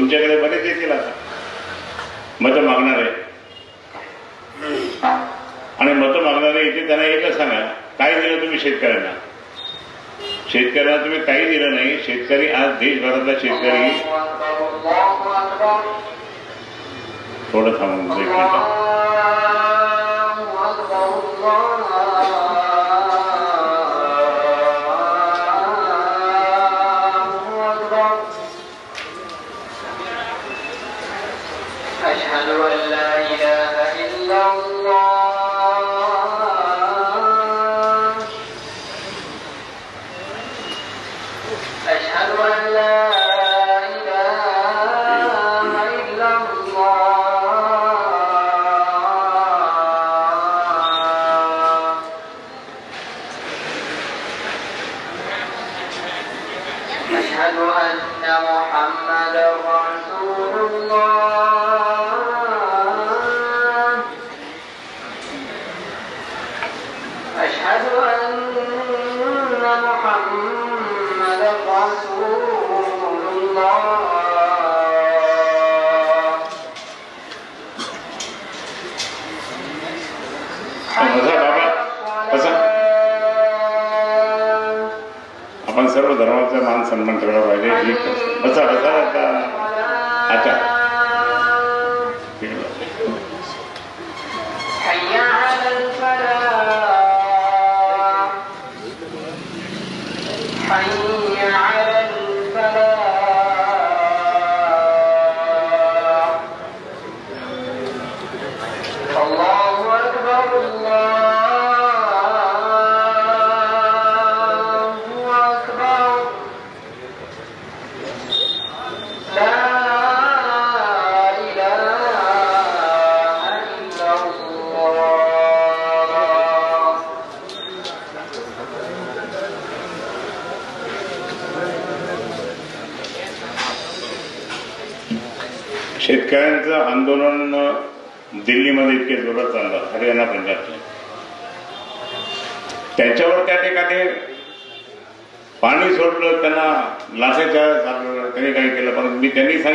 तुमच्याकडे बरेच येतील आता मतं मागणारे, आणि मतं मागणारे येते त्यांना एकच सांगा, काय दिलं तुम्ही शेतकऱ्यांना? शेतकऱ्यांना तुम्ही काही दिलं नाही. शेतकरी आज देशभरातला शेतकरी, थोडं थांबून एक मिनिट. आपण सर्व धर्माचा मान सन्मान ठेवला पाहिजे. बसा बसा आता शेतकऱ्यांचं आंदोलन दिल्लीमध्ये इतके जोरात चाललं, हरियाणा पंजाबचे, त्याच्यावर त्या ठिकाणी पाणी सोडलं, त्यांना लाठीचार्ज झालं, त्यांनी काही केलं. पण मी त्यांनी सांगितलं